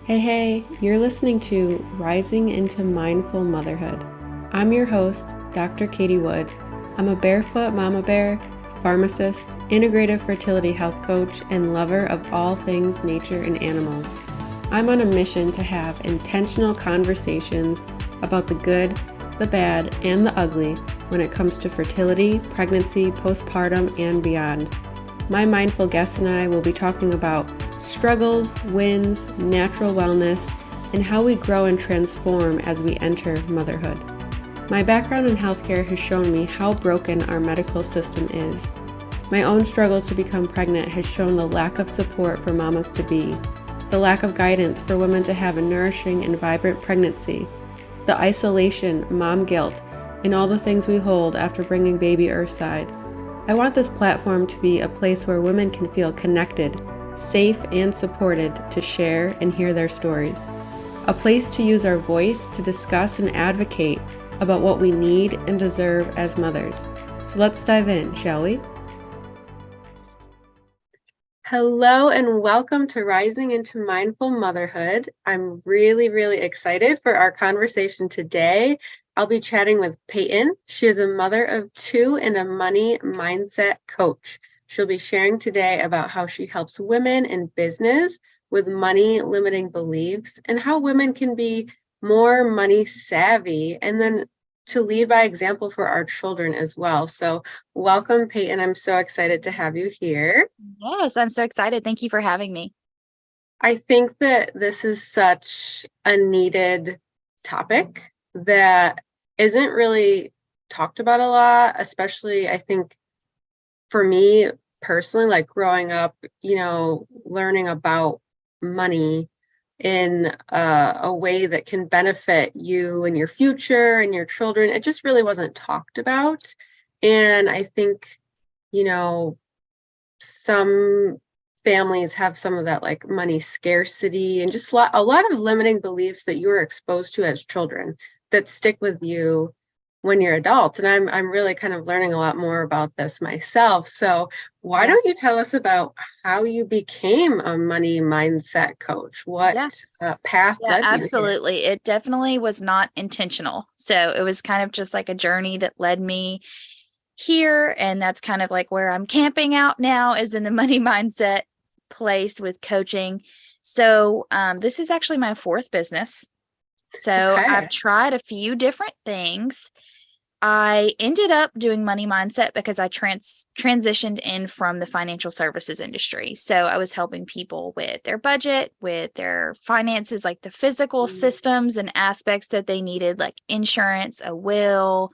Hey, you're listening to Rising into Mindful Motherhood. I'm your host, Dr. Katie Wood. I'm a barefoot mama bear, pharmacist, integrative fertility health coach, and lover of all things nature and animals. I'm on a mission to have intentional conversations about the good, the bad, and the ugly when it comes to fertility, pregnancy, postpartum, and beyond. My mindful guests and I will be talking about struggles, wins, natural wellness, and how we grow and transform as we enter motherhood. My background in healthcare has shown me how broken our medical system is. My own struggles to become pregnant has shown the lack of support for mamas to be, the lack of guidance for women to have a nourishing and vibrant pregnancy, the isolation, mom guilt, and all the things we hold after bringing baby earthside. I want this platform to be a place where women can feel connected, safe, and supported to share and hear their stories. A place to use our voice to discuss and advocate about what we need and deserve as mothers. So let's dive in, shall we? Hello and welcome to Rising into Mindful Motherhood. I'm really excited for our conversation today. I'll be chatting with Payton. She is a mother of two and a money mindset coach. She'll be sharing today about how she helps women in business with money limiting beliefs and how women can be more money savvy and then to lead by example for our children as well. So welcome, Payton. I'm so excited to have you here. Yes, I'm so excited. Thank you for having me. I think that this is such a needed topic that isn't really talked about a lot, especially I think for me personally, like growing up, learning about money in a way that can benefit you and your future and your children. It just really wasn't talked about. And I think, some families have some of that like money scarcity and just a lot of limiting beliefs that you were exposed to as children that stick with you when you're adults. And I'm really kind of learning a lot more about this myself. So why Yeah. don't you tell us about how you became a money mindset coach? What Yeah. path Yeah, led you here? absolutely. It definitely was not intentional. So it was kind of just like a journey that led me here. And that's kind of like where I'm camping out now is in the money mindset place with coaching. So this is actually my fourth business. So I've Okay. tried a few different things. I ended up doing money mindset because I transitioned in from the financial services industry. So I was helping people with their budget, with their finances, like the physical Mm. systems and aspects that they needed, like insurance, a will,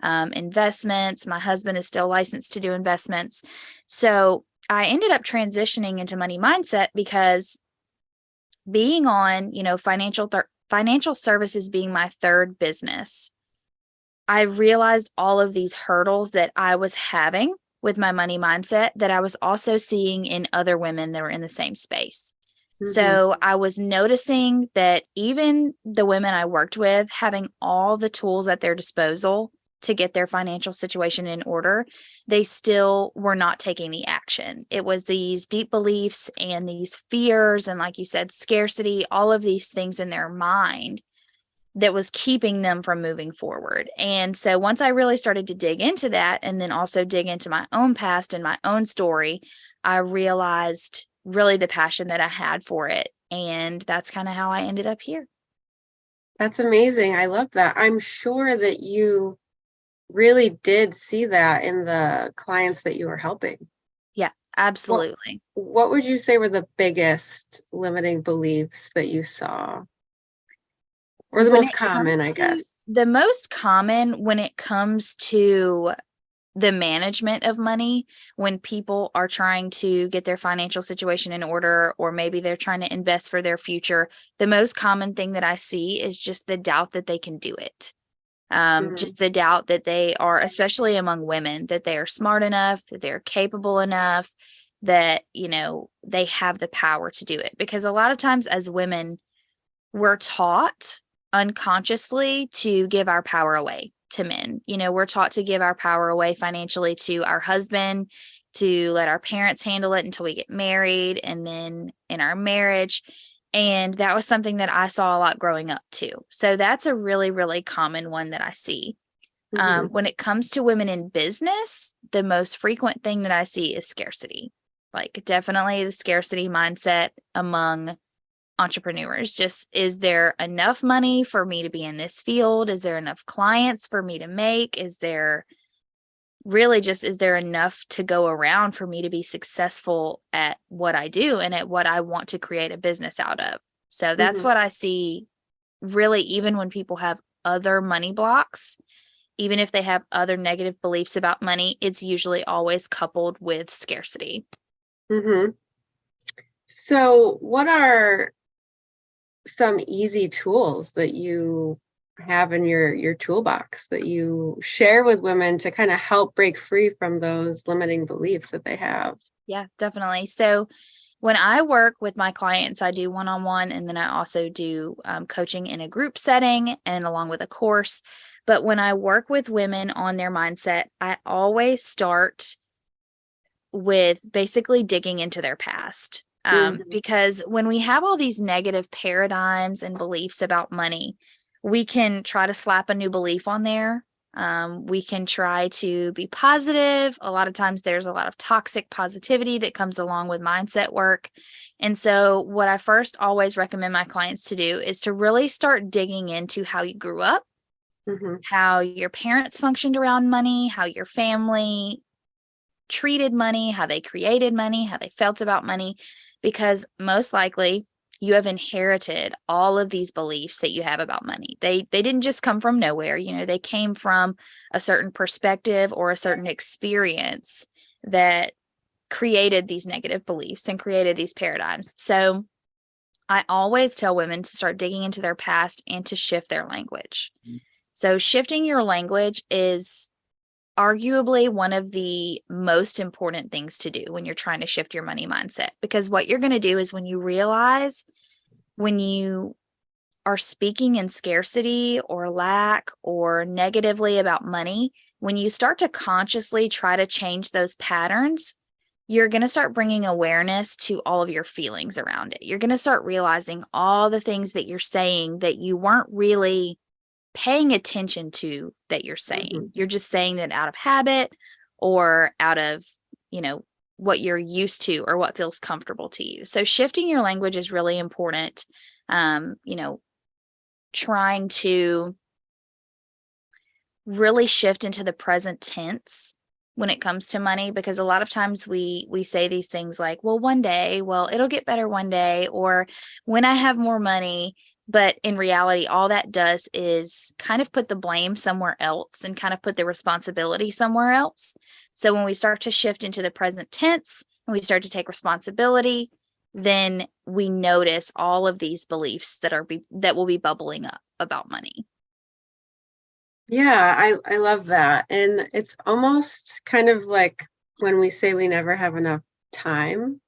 investments. My husband is still licensed to do investments. So I ended up transitioning into money mindset because being on, financial services being my third business, I realized all of these hurdles that I was having with my money mindset that I was also seeing in other women that were in the same space. Mm-hmm. So I was noticing that even the women I worked with having all the tools at their disposal to get their financial situation in order, they still were not taking the action. It was these deep beliefs and these fears, and like you said, scarcity, all of these things in their mind that was keeping them from moving forward. And so once I really started to dig into that and then also dig into my own past and my own story, I realized really the passion that I had for it. And that's kind of how I ended up here. That's amazing. I love that. I'm sure that you really did see that in the clients that you were helping. Yeah, What absolutely. what would you say were the biggest limiting beliefs that you saw? Or the When most it common, comes I to guess. the most common, when it comes to the management of money, when people are trying to get their financial situation in order, or maybe they're trying to invest for their future, the most common thing that I see is just the doubt that they can do it. Mhm. Just the doubt that they are, especially among women, that they are smart enough, that they're capable enough, that, they have the power to do it. Because a lot of times as women, we're taught unconsciously to give our power away to men. We're taught to give our power away financially to our husband, to let our parents handle it until we get married, and then in our marriage. And that was something that I saw a lot growing up too. So that's a really, really common one that I see. When it comes to women in business, the most frequent thing that I see is scarcity. Like definitely the scarcity mindset among entrepreneurs. Just, is there enough money for me to be in this field? Is there enough clients for me to make? Is there enough to go around for me to be successful at what I do and at what I want to create a business out of? So that's what I see really, even when people have other money blocks, even if they have other negative beliefs about money, it's usually always coupled with scarcity. So what are some easy tools that you have in your toolbox that you share with women to kind of help break free from those limiting beliefs that they have? Yeah, definitely. So when I work with my clients, I do one-on-one, and then I also do coaching in a group setting and along with a course. But when I work with women on their mindset, I always start with basically digging into their past. Because when we have all these negative paradigms and beliefs about money, we can try to slap a new belief on there. We can try to be positive. A lot of times there's a lot of toxic positivity that comes along with mindset work. And so what I first always recommend my clients to do is to really start digging into how you grew up, how your parents functioned around money, how your family treated money, how they created money, how they felt about money, because most likely you have inherited all of these beliefs that you have about money. They didn't just come from nowhere. They came from a certain perspective or a certain experience that created these negative beliefs and created these paradigms. So I always tell women to start digging into their past and to shift their language. So shifting your language is arguably one of the most important things to do when you're trying to shift your money mindset, because what you're going to do is, when you realize when you are speaking in scarcity or lack or negatively about money, when you start to consciously try to change those patterns, you're going to start bringing awareness to all of your feelings around it. You're going to start realizing all the things that you're saying that you weren't really paying attention to that you're saying. You're just saying that out of habit or out of, what you're used to or what feels comfortable to you. So shifting your language is really important. Trying to really shift into the present tense when it comes to money, because a lot of times we say these things like, well, one day, well, it'll get better one day, or when I have more money. But in reality, all that does is kind of put the blame somewhere else and kind of put the responsibility somewhere else. So when we start to shift into the present tense and we start to take responsibility, then we notice all of these beliefs that will be bubbling up about money. Yeah, I love that. And it's almost kind of like when we say we never have enough time.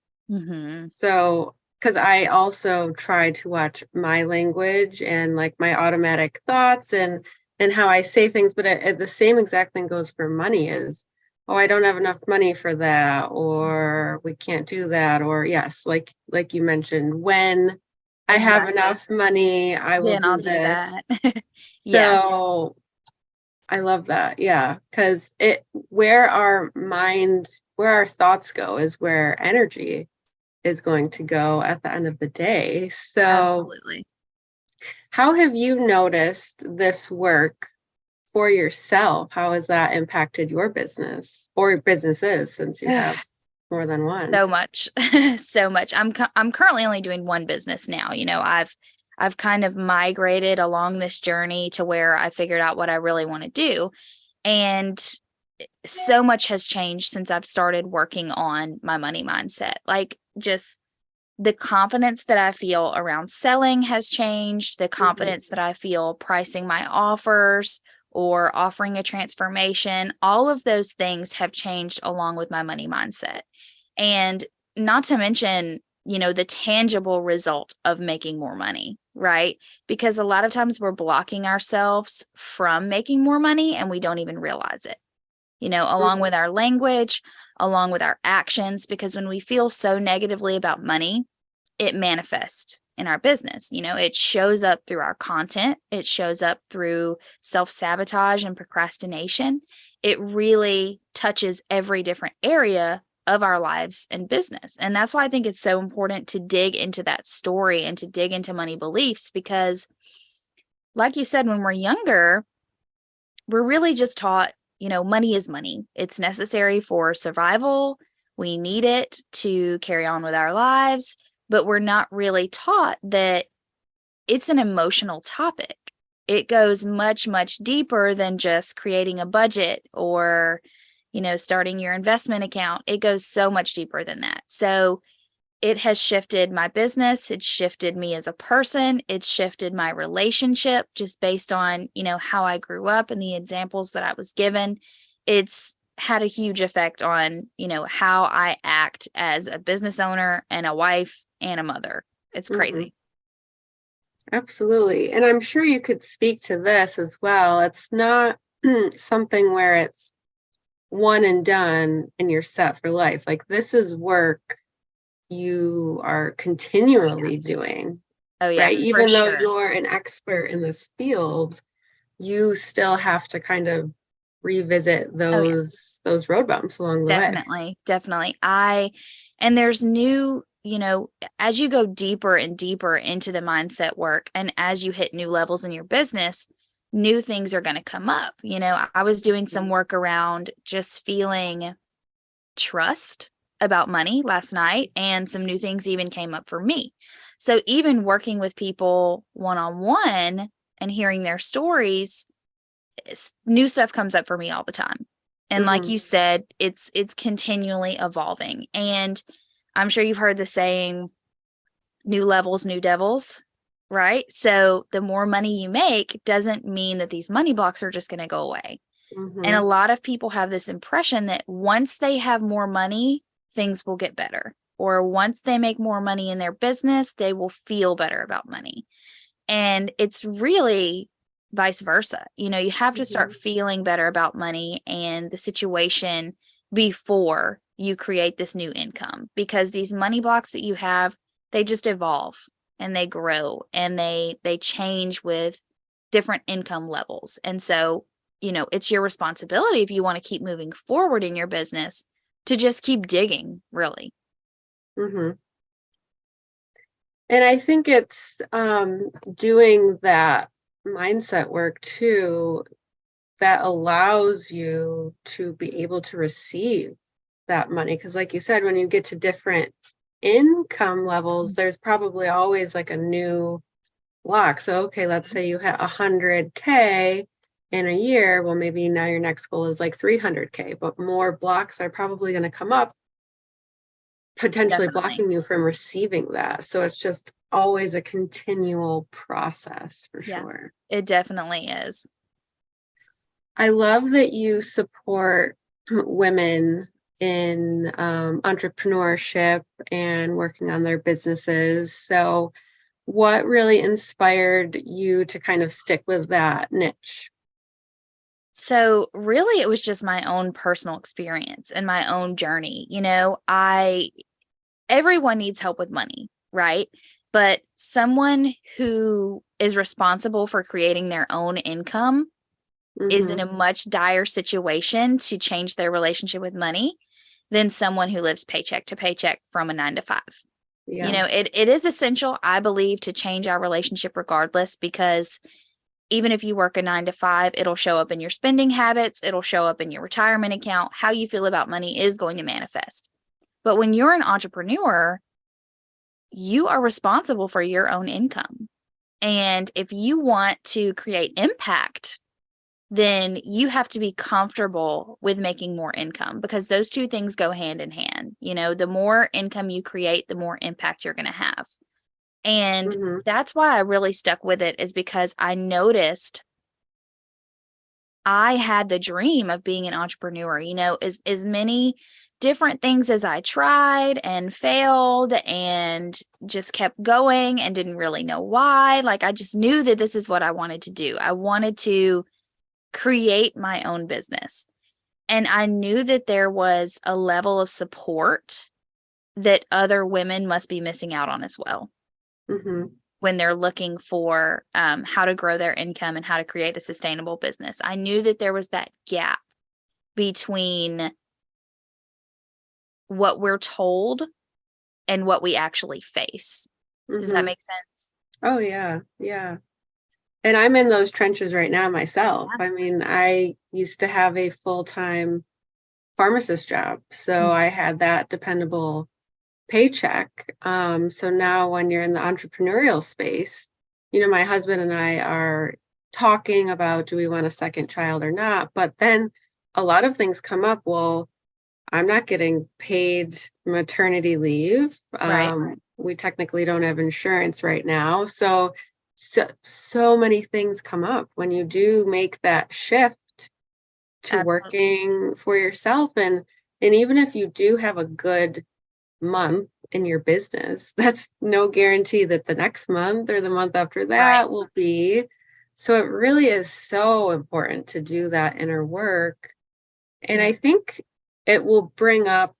So, because I also try to watch my language and like my automatic thoughts and how I say things, but the same exact thing goes for money is, oh, I don't have enough money for that, or we can't do that, or yes, like you mentioned, when I have enough money, I will Then I'll do do this. that. Yeah. So I love that. Yeah. Because where our thoughts go is where energy is going to go at the end of the day. So Absolutely. how have you noticed this work for yourself? How has that impacted your business or businesses, since you have more than one? So much. So much. I'm currently only doing one business now. I've kind of migrated along this journey to where I figured out what I really want to do. And so much has changed since I've started working on my money mindset. Like, just the confidence that I feel around selling has changed. The confidence that I feel pricing my offers or offering a transformation, all of those things have changed along with my money mindset. And not to mention, the tangible result of making more money, right? Because a lot of times we're blocking ourselves from making more money and we don't even realize it, along with our language, along with our actions, because when we feel so negatively about money, it manifests. in our business. It shows up through our content. It shows up through self-sabotage and procrastination. It really touches every different area of our lives and business. And that's why I think it's so important to dig into that story and to dig into money beliefs, because like you said, when we're younger, we're really just taught, money is money. It's necessary for survival. We need it to carry on with our lives, but we're not really taught that it's an emotional topic. It goes much, much deeper than just creating a budget or, starting your investment account. It goes so much deeper than that. So it has shifted my business. It's shifted me as a person. It's shifted my relationship just based on, how I grew up and the examples that I was given. It's had a huge effect on, how I act as a business owner and a wife and a mother. It's crazy. Absolutely. And I'm sure you could speak to this as well. It's not something where it's one and done and you're set for life. Like, this is work you are continually doing. Oh yeah, right? Even though sure. you're an expert in this field, you still have to kind of revisit those road bumps along the way. Definitely. And there's new, as you go deeper and deeper into the mindset work, and as you hit new levels in your business, new things are going to come up. I was doing some work around just feeling trust about money last night, and some new things even came up for me. So even working with people one-on-one and hearing their stories, new stuff comes up for me all the time. And like you said, it's continually evolving. And I'm sure you've heard the saying, new levels, new devils, right? So the more money you make doesn't mean that these money blocks are just going to go away. And a lot of people have this impression that once they have more money, things will get better. Or once they make more money in their business, they will feel better about money. And it's really vice versa. You have to start feeling better about money and the situation before you create this new income, because these money blocks that you have, they just evolve and they grow and they change with different income levels. And so, it's your responsibility, if you want to keep moving forward in your business, to just keep digging, really. And I think it's doing that mindset work too that allows you to be able to receive that money. Because like you said, when you get to different income levels, there's probably always like a new block. So, okay, let's say you had 100K in a year. Well, maybe now your next goal is like 300K, but more blocks are probably going to come up, potentially blocking you from receiving that. So it's just always a continual process for sure. It definitely is. I love that you support women in entrepreneurship and working on their businesses. So what really inspired you to kind of stick with that niche? So really, it was just my own personal experience and my own journey. Everyone needs help with money, right? But someone who is responsible for creating their own income is in a much dire situation to change their relationship with money than someone who lives paycheck to paycheck from a 9-to-5. It is essential, I believe, to change our relationship regardless, because even if you work a 9-to-5, it'll show up in your spending habits. It'll show up in your retirement account. How you feel about money is going to manifest. But when you're an entrepreneur, you are responsible for your own income. And if you want to create impact, then you have to be comfortable with making more income, because those two things go hand in hand. The more income you create, the more impact you're going to have. And that's why I really stuck with it, is because I noticed I had the dream of being an entrepreneur. As many different things as I tried and failed and just kept going and didn't really know why. Like, I just knew that this is what I wanted to do. I wanted to create my own business. And I knew that there was a level of support that other women must be missing out on as well. when they're looking for how to grow their income and how to create a sustainable business. I knew that there was that gap between what we're told and what we actually face. Does that make sense? Oh, yeah. Yeah. And I'm in those trenches right now myself. I mean, I used to have a full-time pharmacist job, so I had that dependable paycheck. So now when you're in the entrepreneurial space, my husband and I are talking about, do we want a second child or not? But then a lot of things come up. Well, I'm not getting paid maternity leave. Right. We technically don't have insurance right now. So many things come up when you do make that shift to working for yourself. And even if you do have a good month in your business, that's no guarantee that the next month or the month after that will be. So it really is so important to do that inner work. And I think it will bring up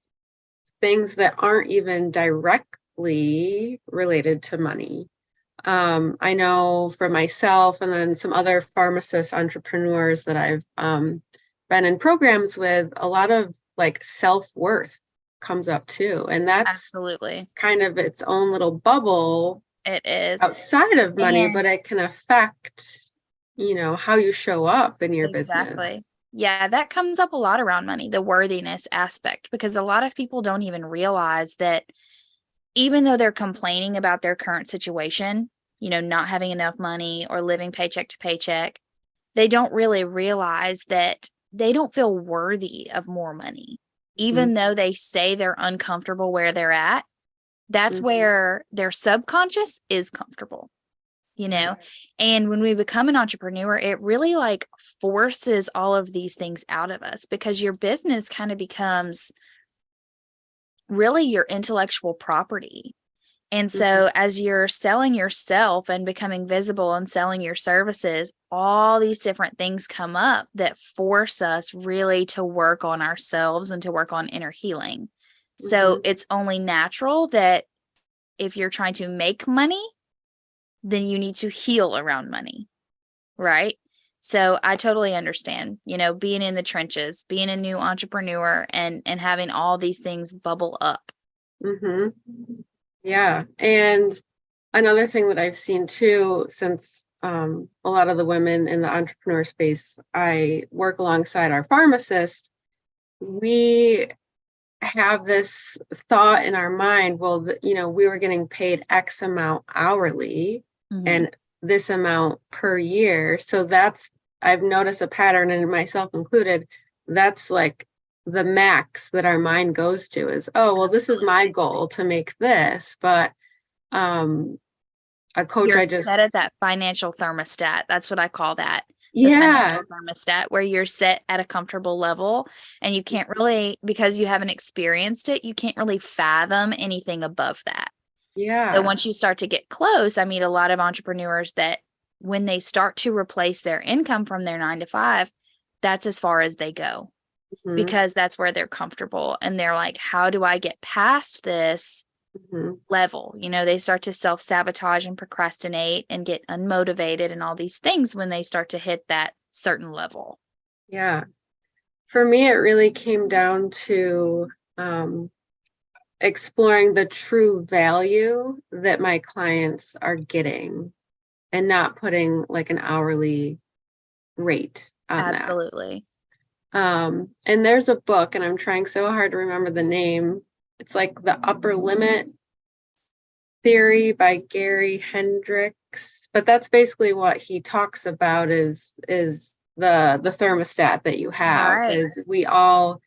things that aren't even directly related to money. I know for myself and then some other pharmacist entrepreneurs that I've been in programs with, a lot of like self-worth comes up too. And that's absolutely kind of its own little bubble. It is outside of money, but it can affect, how you show up in your business. Yeah, that comes up a lot around money, the worthiness aspect, because a lot of people don't even realize that even though they're complaining about their current situation, not having enough money or living paycheck to paycheck, they don't really realize that they don't feel worthy of more money. Even though they say they're uncomfortable where they're at, that's where their subconscious is comfortable. And when we become an entrepreneur, it really like forces all of these things out of us, because your business kind of becomes really your intellectual property. And so as you're selling yourself and becoming visible and selling your services, all these different things come up that force us really to work on ourselves and to work on inner healing. So it's only natural that if you're trying to make money, then you need to heal around money, right? So I totally understand, being in the trenches, being a new entrepreneur and having all these things bubble up. Yeah. And another thing that I've seen too, since a lot of the women in the entrepreneur space, I work alongside our pharmacist, we have this thought in our mind, well, we were getting paid X amount hourly and this amount per year. So I've noticed a pattern, and myself included, that's like the max that our mind goes to is, oh, well, this is my goal to make this. But a coach You're set at that financial thermostat. That's what I call that. The financial thermostat, where you're set at a comfortable level and you can't really, because you haven't experienced it, you can't really fathom anything above that. So once you start to get close, I meet a lot of entrepreneurs that when they start to replace their income from their 9 to 5, that's as far as they go, because that's where they're comfortable. And they're like, how do I get past this level? They start to self-sabotage and procrastinate and get unmotivated and all these things when they start to hit that certain level. Yeah. For me, it really came down to exploring the true value that my clients are getting and not putting like an hourly rate on that. Absolutely. And there's a book, and I'm trying so hard to remember the name. It's like The Upper Limit Theory by Gary Hendricks. But that's basically what he talks about is the thermostat that you have. Is we all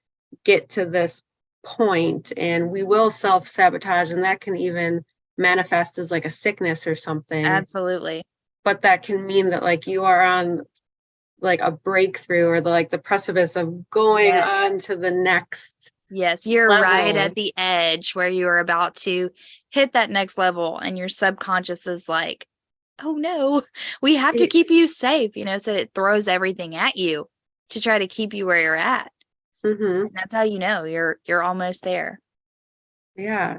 get to this point and we will self-sabotage, and that can even manifest as like a sickness or something. Absolutely. But that can mean that like you are on like a breakthrough or the precipice of going on to the next. Yes, you're level. Right at the edge where you're about to hit that next level, and your subconscious is like, oh no, we have to keep you safe, so it throws everything at you to try to keep you where you're at. And that's how you're almost there. Yeah.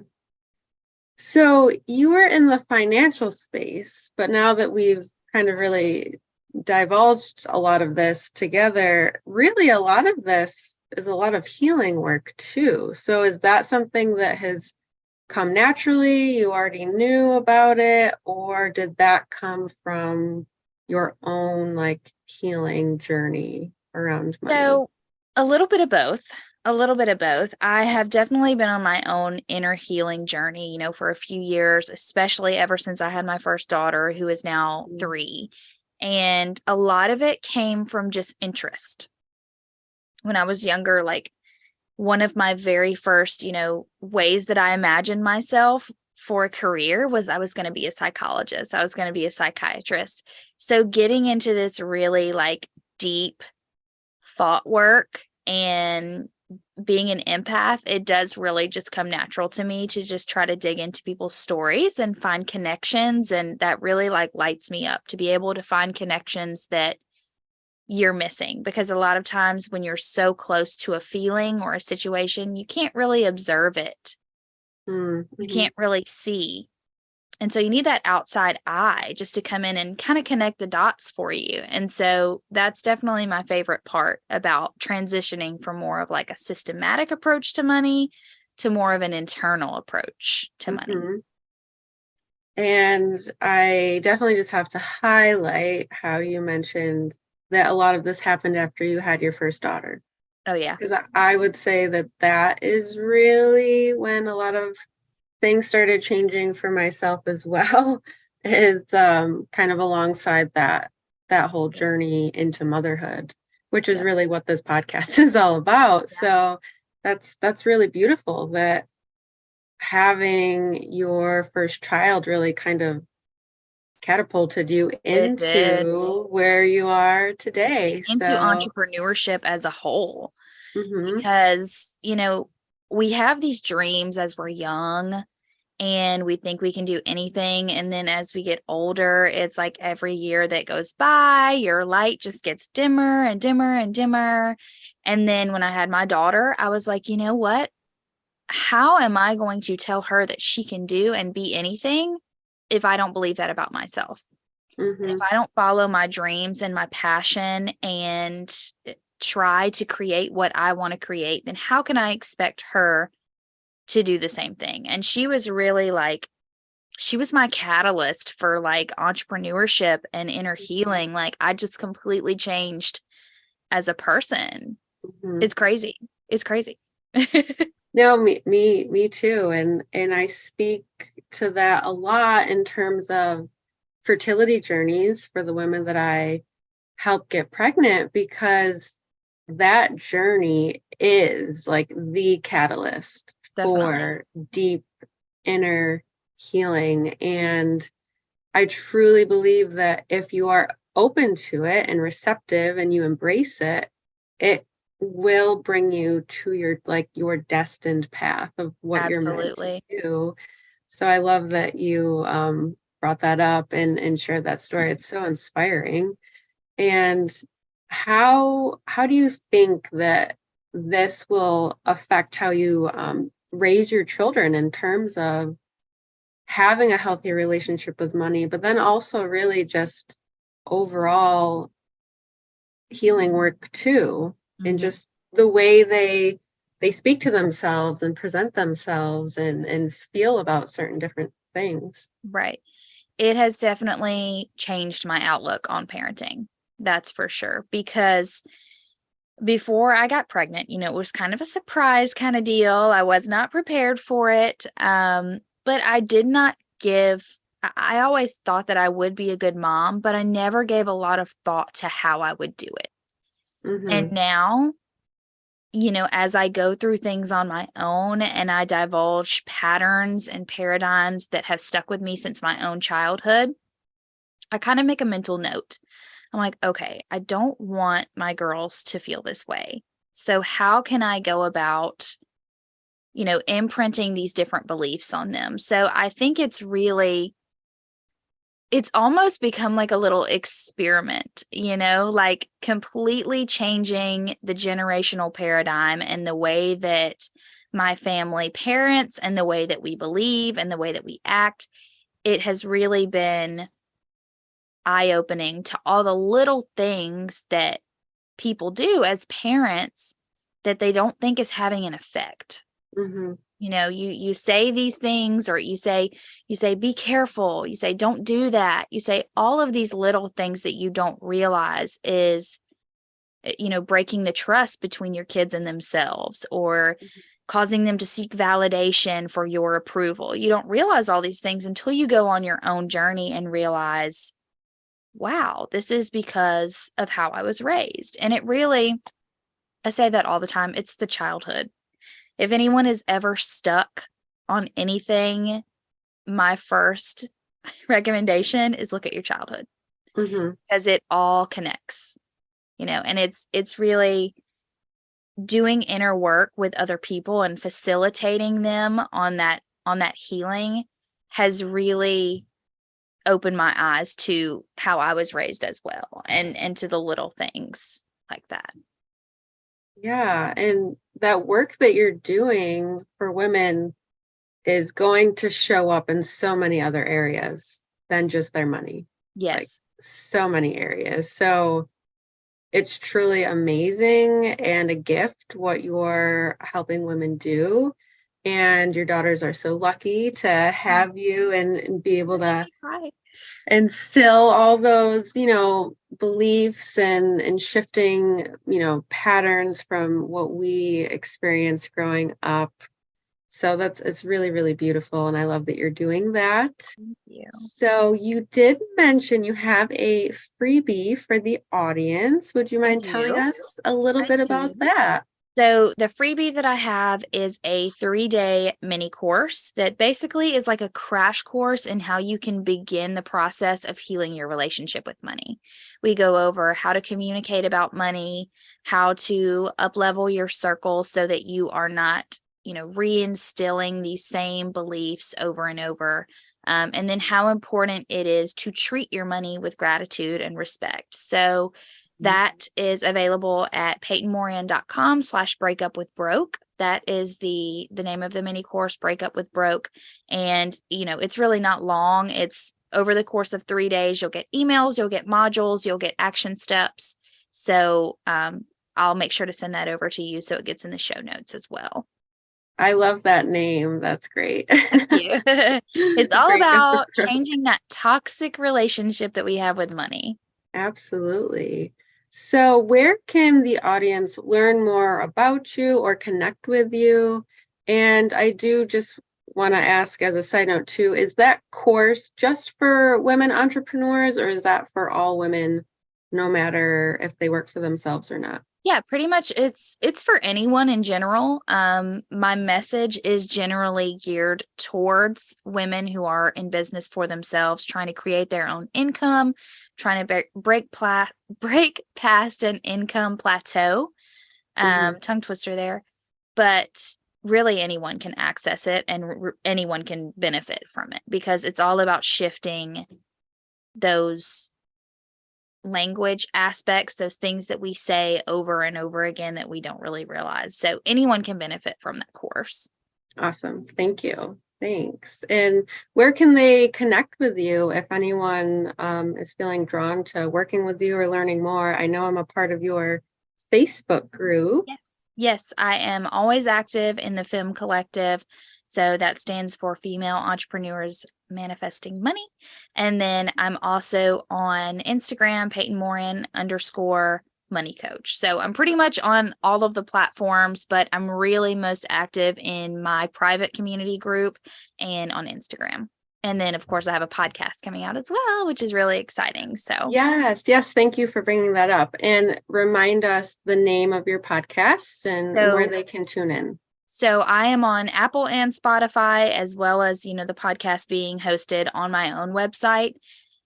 So you were in the financial space, but now that we've kind of really divulged a lot of this together, really a lot of this is a lot of healing work too. So is that something that has come naturally? You already knew about it, or did that come from your own like healing journey around money? So a little bit of both. A little bit of both. I have definitely been on my own inner healing journey, for a few years, especially ever since I had my first daughter, who is now 3. And a lot of it came from just interest. When I was younger, like one of my very first, ways that I imagined myself for a career was I was going to be a psychologist. I was going to be a psychiatrist. So getting into this really like deep thought work and being an empath, it does really just come natural to me to just try to dig into people's stories and find connections. And that really like lights me up to be able to find connections that you're missing, because a lot of times when you're so close to a feeling or a situation, you can't really observe it. Mm-hmm. You can't really see. And so you need that outside eye just to come in and kind of connect the dots for you. And so that's definitely my favorite part about transitioning from more of like a systematic approach to money to more of an internal approach to money. Mm-hmm. And I definitely just have to highlight how you mentioned that a lot of this happened after you had your first daughter. Oh, yeah. Because I would say that is really when a lot of things started changing for myself as well, is kind of alongside that whole journey into motherhood, which is really what this podcast is all about. So that's really beautiful that having your first child really kind of catapulted you into where you are today. Into entrepreneurship as a whole. Mm-hmm. Because, we have these dreams as we're young and we think we can do anything. And then as we get older, it's like every year that goes by, your light just gets dimmer and dimmer and dimmer. And then when I had my daughter, I was like, you know what? How am I going to tell her that she can do and be anything if I don't believe that about myself? Mm-hmm. And if I don't follow my dreams and my passion and try to create what I want to create, then how can I expect her to do the same thing? And she was really like, she was my catalyst for like entrepreneurship and inner healing. Like I just completely changed as a person. Mm-hmm. It's crazy. It's crazy. No, me too. And I speak to that a lot in terms of fertility journeys for the women that I help get pregnant, because that journey is like the catalyst for deep inner healing. And I truly believe that if you are open to it and receptive and you embrace it, it will bring you to your destined path of what you're meant to do. So I love that you brought that up and shared that story. It's so inspiring. And how do you think that this will affect how you raise your children in terms of having a healthy relationship with money, but then also really just overall healing work too, and just the way they speak to themselves and present themselves and feel about certain different things? Right. It has definitely changed my outlook on parenting. That's for sure. Because before I got pregnant, it was kind of a surprise kind of deal. I was not prepared for it. But I did not I always thought that I would be a good mom, but I never gave a lot of thought to how I would do it. Mm-hmm. And now, as I go through things on my own and I divulge patterns and paradigms that have stuck with me since my own childhood, I kind of make a mental note. I'm like, okay, I don't want my girls to feel this way. So how can I go about, imprinting these different beliefs on them? So I think it's almost become like a little experiment, like completely changing the generational paradigm and the way that my family parents and the way that we believe and the way that we act. It has really been eye-opening to all the little things that people do as parents that they don't think is having an effect. Mm-hmm. You say these things, or you say, be careful. You say, don't do that. You say all of these little things that you don't realize is, breaking the trust between your kids and themselves, or causing them to seek validation for your approval. You don't realize all these things until you go on your own journey and realize, wow, this is because of how I was raised. And it really, I say that all the time, it's the childhood. If anyone is ever stuck on anything, my first recommendation is look at your childhood, because it all connects, and it's really doing inner work with other people and facilitating them on that healing has really opened my eyes to how I was raised as well, and to the little things like that. Yeah. And that work that you're doing for women is going to show up in so many other areas than just their money. Yes. Like, so many areas. So it's truly amazing and a gift what you're helping women do. And your daughters are so lucky to have you and be able to instill all those, beliefs and shifting, patterns from what we experienced growing up. So it's really, really beautiful. And I love that you're doing that. Thank you. So you did mention you have a freebie for the audience. Would you mind telling us a little bit about that? So the freebie that I have is a 3-day mini course that basically is like a crash course in how you can begin the process of healing your relationship with money. We go over how to communicate about money, how to up-level your circle so that you are not, reinstilling these same beliefs over and over. And then how important it is to treat your money with gratitude and respect. So that is available at paytonmoran.com/breakupwithbroke. That is the name of the mini course, Break Up with Broke. And, it's really not long. It's over the course of 3 days. You'll get emails, you'll get modules, you'll get action steps. So I'll make sure to send that over to you so it gets in the show notes as well. I love that name. That's great. Thank you. It's all about changing that toxic relationship that we have with money. Absolutely. So where can the audience learn more about you or connect with you? And I do just want to ask as a side note too, is that course just for women entrepreneurs, or is that for all women, no matter if they work for themselves or not? Yeah, pretty much it's for anyone in general. My message is generally geared towards women who are in business for themselves, trying to create their own income, trying to break past an income plateau. Tongue twister there. But really anyone can access it, and anyone can benefit from it, because it's all about shifting those language aspects, those things that we say over and over again that we don't really realize. So anyone can benefit from that course. Awesome. Thank you. Thanks. And where can they connect with you if anyone is feeling drawn to working with you or learning more? I know I'm a part of your Facebook group. Yes, I am always active in the FEM Collective. So that stands for Female Entrepreneurs Manifesting Money. And then I'm also on Instagram, Payton Moran _money coach. So I'm pretty much on all of the platforms, but I'm really most active in my private community group and on Instagram. And then, of course, I have a podcast coming out as well, which is really exciting. So yes. Thank you for bringing that up. And remind us the name of your podcast and where they can tune in. So I am on Apple and Spotify, as well as, the podcast being hosted on my own website.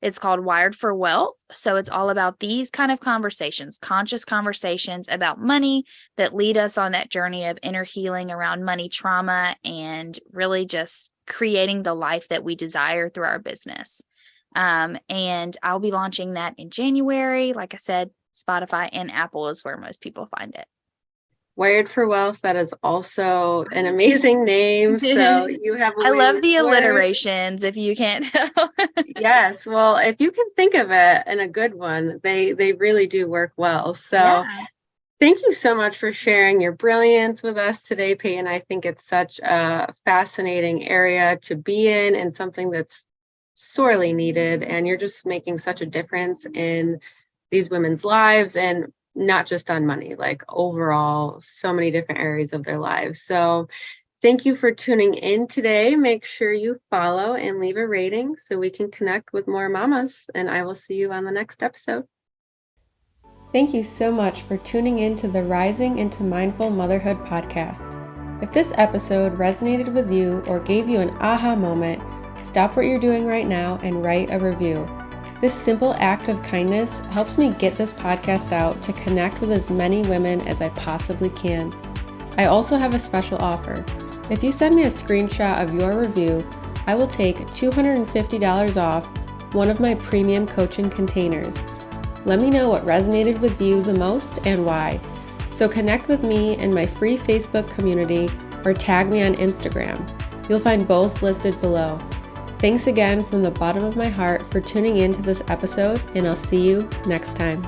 It's called Wired for Wealth. So it's all about these kind of conversations, conscious conversations about money that lead us on that journey of inner healing around money trauma, and really just creating the life that we desire through our business. And I'll be launching that in January. Like I said, Spotify and Apple is where most people find it. Wired for Wealth. That is also an amazing name. So you have a I way love with the words. alliterations, if you can't tell. Yes. Well, if you can think of it in a good one, they really do work well. So Yeah. thank you so much for sharing your brilliance with us today, Payton. I think it's such a fascinating area to be in and something that's sorely needed. And you're just making such a difference in these women's lives, and not just on money, like overall, so many different areas of their lives. So thank you for tuning in today. Make sure you follow and leave a rating so we can connect with more mamas. And I will see you on the next episode. Thank you so much for tuning in to the Rising into Mindful Motherhood podcast. If this episode resonated with you or gave you an aha moment, stop what you're doing right now and write a review. This simple act of kindness helps me get this podcast out to connect with as many women as I possibly can. I also have a special offer. If you send me a screenshot of your review, I will take $250 off one of my premium coaching containers. Let me know what resonated with you the most and why. So connect with me in my free Facebook community or tag me on Instagram. You'll find both listed below. Thanks again from the bottom of my heart for tuning in to this episode, and I'll see you next time.